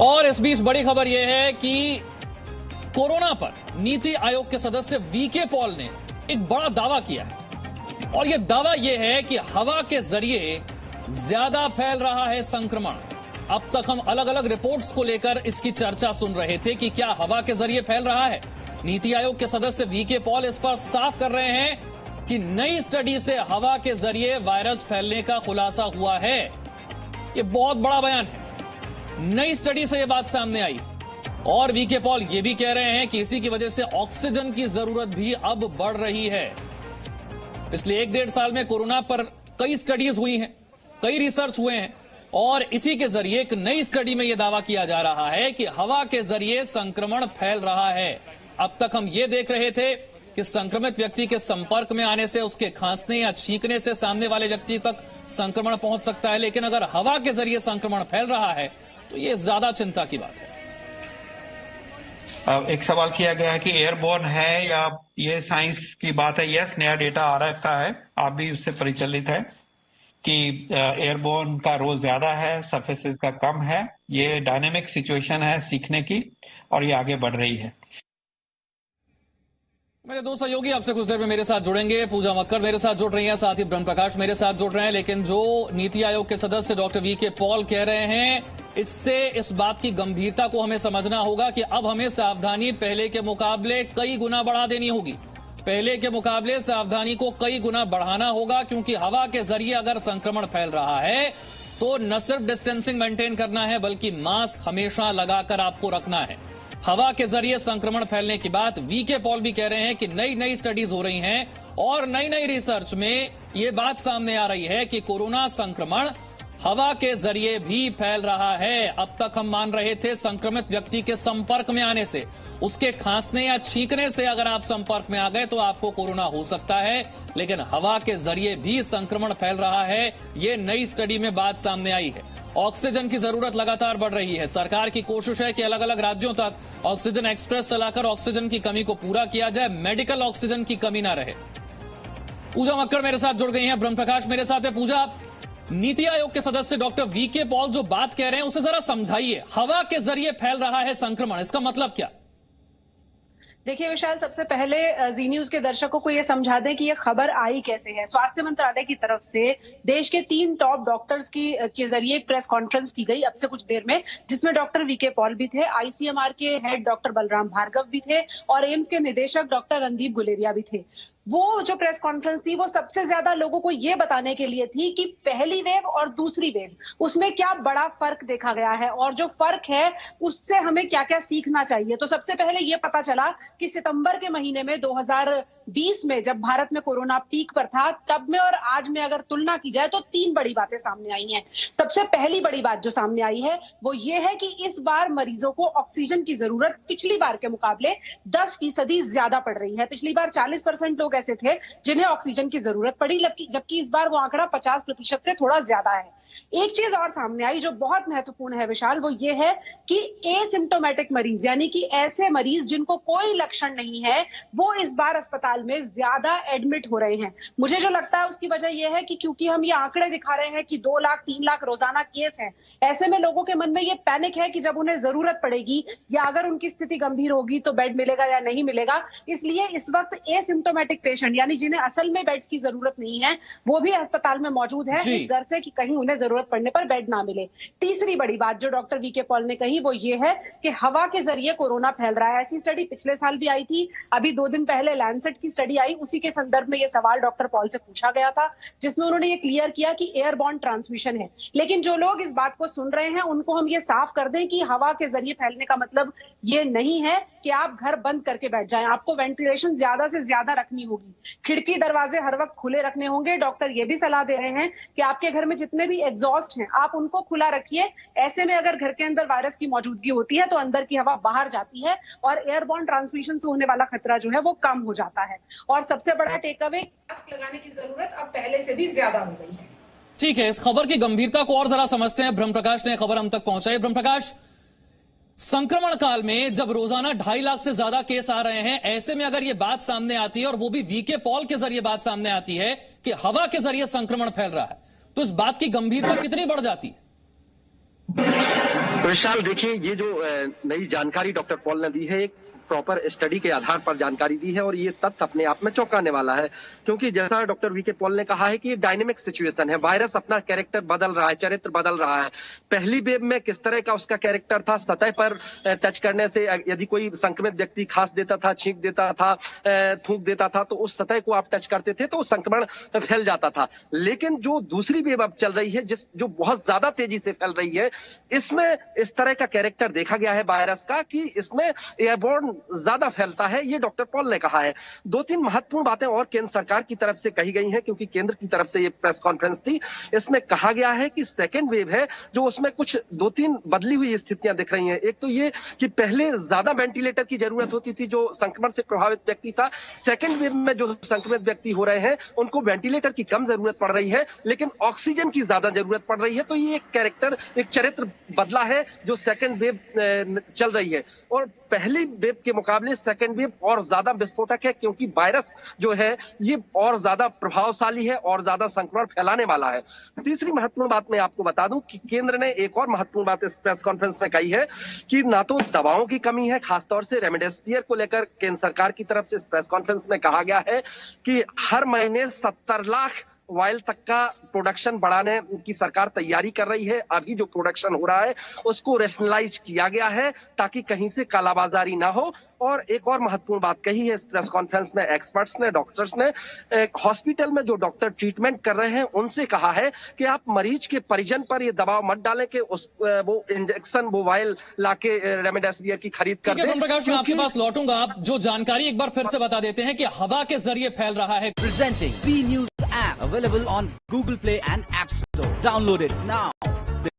और इस बीच बड़ी खबर यह है कि कोरोना पर नीति आयोग के सदस्य वीके पॉल ने एक बड़ा दावा किया है और यह दावा यह है कि हवा के जरिए ज्यादा फैल रहा है संक्रमण। अब तक हम अलग अलग रिपोर्ट्स को लेकर इसकी चर्चा सुन रहे थे कि क्या हवा के जरिए फैल रहा है। नीति आयोग के सदस्य वीके पॉल इस पर साफ कर रहे हैं कि नई स्टडी से हवा के जरिए वायरस फैलने का खुलासा हुआ है। यह बहुत बड़ा बयान है। नई स्टडी से यह बात सामने आई और वीके पॉल यह भी कह रहे हैं कि इसी की वजह से ऑक्सीजन की जरूरत भी अब बढ़ रही है। पिछले 1-1.5 साल में कोरोना पर कई स्टडीज हुई हैं, कई रिसर्च हुए हैं और इसी के जरिए एक नई स्टडी में यह दावा किया जा रहा है कि हवा के जरिए संक्रमण फैल रहा है। अब तक हम ये देख रहे थे कि संक्रमित व्यक्ति के संपर्क में आने से, उसके खांसने या छींकने से सामने वाले व्यक्ति तक संक्रमण पहुंच सकता है, लेकिन अगर हवा के जरिए संक्रमण फैल रहा है तो यह ज्यादा चिंता की बात है। एक सवाल किया गया है कि एयरबोर्न है या ये साइंस की बात है। यस, नया डेटा आ रखा है, आप भी उससे परिचलित है कि एयरबोर्न का रोल ज्यादा है, सरफेसेस का कम है। ये डायनेमिक सिचुएशन है सीखने की और ये आगे बढ़ रही है। मेरे दो सहयोगी आपसे कुछ देर में मेरे साथ जुड़ेंगे। पूजा मक्कर मेरे साथ जुड़ रही हैं, साथ ही ब्रह्म प्रकाश मेरे साथ जुड़ रहे हैं। लेकिन जो नीति आयोग के सदस्य डॉक्टर वीके पॉल कह रहे हैं, इससे इस बात की गंभीरता को हमें समझना होगा कि अब हमें सावधानी पहले के मुकाबले कई गुना बढ़ा देनी होगी। पहले के मुकाबले सावधानी को कई गुना बढ़ाना होगा, क्योंकि हवा के जरिए अगर संक्रमण फैल रहा है तो न सिर्फ डिस्टेंसिंग मेंटेन करना है बल्कि मास्क हमेशा लगाकर आपको रखना है। हवा के जरिए संक्रमण फैलने की बात वीके पॉल भी कह रहे हैं कि नई नई स्टडीज हो रही हैं और नई नई रिसर्च में यह बात सामने आ रही है कि कोरोना संक्रमण हवा के जरिए भी फैल रहा है। अब तक हम मान रहे थे संक्रमित व्यक्ति के संपर्क में आने से, उसके खांसने या छींकने से अगर आप संपर्क में आ गए तो आपको कोरोना हो सकता है, लेकिन हवा के जरिए भी संक्रमण फैल रहा है। ये नई स्टडी में बात सामने आई है। ऑक्सीजन की जरूरत लगातार बढ़ रही है। सरकार की कोशिश है कि अलग अलग राज्यों तक ऑक्सीजन एक्सप्रेस चलाकर ऑक्सीजन की कमी को पूरा किया जाए, मेडिकल ऑक्सीजन की कमी ना रहे। पूजा मक्कर मेरे साथ जुड़ गई हैं, ब्रह्म प्रकाश मेरे साथ है। पूजा, नीति आयोग के सदस्य डॉक्टर वीके पॉल जो बात कह रहे हैं उसे जरा समझाइए। हवा के जरिए फैल रहा है संक्रमण, इसका मतलब क्या? देखिए विशाल, सबसे पहले जी न्यूज के दर्शकों को ये समझा दें कि ये खबर आई कैसे है। स्वास्थ्य मंत्रालय की तरफ से देश के 3 टॉप डॉक्टर्स के जरिए एक प्रेस कॉन्फ्रेंस की गई अब से कुछ देर में, जिसमें डॉक्टर वीके पॉल भी थे, आईसीएमआर के हेड डॉक्टर बलराम भार्गव भी थे और एम्स के निदेशक डॉक्टर रणदीप गुलेरिया भी थे। वो जो प्रेस कॉन्फ्रेंस थी वो सबसे ज्यादा लोगों को ये बताने के लिए थी कि पहली वेव और दूसरी वेव उसमें क्या बड़ा फर्क देखा गया है और जो फर्क है उससे हमें क्या क्या सीखना चाहिए। तो सबसे पहले ये पता चला कि सितंबर के महीने में 2020 में जब भारत में कोरोना पीक पर था, तब में और आज में अगर तुलना की जाए तो 3 बड़ी बातें सामने आई हैं। सबसे पहली बड़ी बात जो सामने आई है वो ये है कि इस बार मरीजों को ऑक्सीजन की जरूरत पिछली बार के मुकाबले 10% ज्यादा पड़ रही है। पिछली बार 40% लोग ऐसे थे जिन्हें ऑक्सीजन की जरूरत पड़ी, जबकि इस बार वो आंकड़ा 50% से थोड़ा ज्यादा है। एक चीज और सामने आई जो बहुत महत्वपूर्ण है विशाल, वो ये है कि एसिम्प्टोमेटिक मरीज, यानी कि ऐसे मरीज जिनको कोई लक्षण नहीं है, वो इस बार अस्पताल में ज्यादा एडमिट हो रहे हैं। मुझे जो लगता है उसकी वजह यह है कि क्योंकि हम ये आंकड़े दिखा रहे हैं कि 2 लाख 3 लाख रोजाना केस हैं, ऐसे में लोगों के मन में ये पैनिक है कि जब उन्हें जरूरत पड़ेगी या अगर उनकी स्थिति गंभीर होगी तो बेड मिलेगा या नहीं मिलेगा। इसलिए इस वक्त एसिम्प्टोमेटिक पेशेंट, यानी जिन्हें असल में बेड्स की जरूरत नहीं है, वो भी अस्पताल में मौजूद है, इस डर से कि कहीं उन्हें जरूरत पड़ने पर बेड ना मिले। तीसरी बड़ी बात जो डॉक्टर वीके पॉल ने कही वो ये है कि हवा के जरिए कोरोना फैल रहा है। ऐसी स्टडी पिछले साल भी आई थी, अभी 2 दिन पहले लैंसेट की स्टडी आई, उसी के संदर्भ में ये सवाल डॉक्टर पॉल से पूछा गया था, जिसमें उन्होंने ये क्लियर किया कि एयरबॉर्न ट्रांसमिशन है। लेकिन जो लोग इस बात को सुन रहे हैं उनको हम ये साफ कर दें कि हवा के जरिए फैलने का मतलब ये नहीं है कि आप घर बंद करके बैठ जाएं। आपको वेंटिलेशन ज्यादा से ज्यादा रखनी होगी, खिड़की दरवाजे हर वक्त खुले रखने होंगे। डॉक्टर ये भी सलाह दे रहे हैं कि आपके घर में जितने भी एग्जॉस्ट हैं आप उनको खुला रखिए। ऐसे में अगर घर के अंदर वायरस की मौजूदगी होती है तो अंदर की हवा बाहर जाती है और एयरबॉर्न ट्रांसमिशन से होने वाला खतरा जो है वो कम हो जाता है। और सबसे बड़ा टेक अवे, मास्क लगाने की जरूरत अब पहले से भी ज्यादा हो गई है। ठीक है, इस खबर की गंभीरता को और जरा समझते हैं। ब्रह्म प्रकाश ने खबर हम तक पहुंचाई। ब्रह्म प्रकाश, संक्रमण काल में जब रोजाना 2.5 लाख से ज्यादा केस आ रहे हैं, ऐसे में अगर यह बात सामने आती है और वो भी वीके पॉल के जरिए बात सामने आती है कि हवा के जरिए संक्रमण फैल रहा है, तो इस बात की गंभीरता कितनी बढ़ जाती है? विशाल, देखिए, ये जो नई जानकारी डॉक्टर पॉल ने दी है, एक प्रॉपर स्टडी के आधार पर जानकारी दी है और ये तथ्य अपने आप में चौंकाने वाला है, क्योंकि जैसा डॉक्टर वी के पॉल ने कहा है कि ये डायनेमिक सिचुएशन है। वायरस अपना कैरेक्टर बदल रहा है, चरित्र बदल रहा है। पहली वेव में किस तरह का उसका कैरेक्टर था, सतह पर टच करने से यदि कोई संक्रमित व्यक्ति खांस देता था, छींक देता था, थूक देता था, तो उस सतह को आप टच करते थे तो संक्रमण फैल जाता था। लेकिन जो दूसरी वेव अब चल रही है, जो बहुत ज्यादा तेजी से फैल रही है, इसमें इस तरह का कैरेक्टर देखा गया है वायरस का कि इसमें एयरबोर्न ज्यादा फैलता है, ये डॉक्टर पॉल ने कहा है। 2-3 महत्वपूर्ण बातें और केंद्र सरकार की तरफ से कही गई हैं, क्योंकि केंद्र की तरफ से ये प्रेस कॉन्फ्रेंस थी। इसमें कहा गया है कि सेकेंड वेव है जो उसमें कुछ 2-3 बदली हुई स्थितियां दिख रही हैं। एक तो ये कि पहले ज्यादा वेंटिलेटर की जरूरत होती थी जो संक्रमण से प्रभावित व्यक्ति था। सेकेंड वेव में जो संक्रमित व्यक्ति हो रहे हैं उनको वेंटिलेटर की कम जरूरत पड़ रही है, लेकिन ऑक्सीजन की ज्यादा जरूरत पड़ रही है। तो ये एक कैरेक्टर, एक चरित्र बदला है जो सेकेंड वेव चल रही है। और पहली वेव के मुकाबले सेकेंड वेव और ज्यादा विस्फोटक है, क्योंकि वायरस जो है ये और ज्यादा प्रभावशाली है और ज्यादा संक्रमण फैलाने वाला है। तीसरी महत्वपूर्ण बात मैं आपको बता दूं कि केंद्र ने एक और महत्वपूर्ण बात इस प्रेस कॉन्फ्रेंस में कही है कि ना तो दवाओं की कमी है, खासतौर से रेमडेसिविर को लेकर केंद्र सरकार की तरफ से इस प्रेस कॉन्फ्रेंस में कहा गया है कि हर महीने 70 लाख वायल तक का प्रोडक्शन बढ़ाने की सरकार तैयारी कर रही है। अभी जो प्रोडक्शन हो रहा है उसको रेशनलाइज किया गया है ताकि कहीं से कालाबाजारी ना हो। और एक और महत्वपूर्ण बात कही है इस प्रेस कॉन्फ्रेंस में एक्सपर्ट्स ने, डॉक्टर्स ने, हॉस्पिटल में जो डॉक्टर ट्रीटमेंट कर रहे हैं उनसे कहा है कि आप मरीज के परिजन पर ये दबाव मत डालें कि वो इंजेक्शन, वो वायल लाके रेमडेसिविर की खरीद कर दें। ब्रह्म प्रकाश, मैं आपके पास लौटूंगा। आप जो जानकारी एक बार फिर से बता देते हैं कि हवा के जरिए फैल रहा है। Presenting B News app available on Google Play and App Store. Download it now.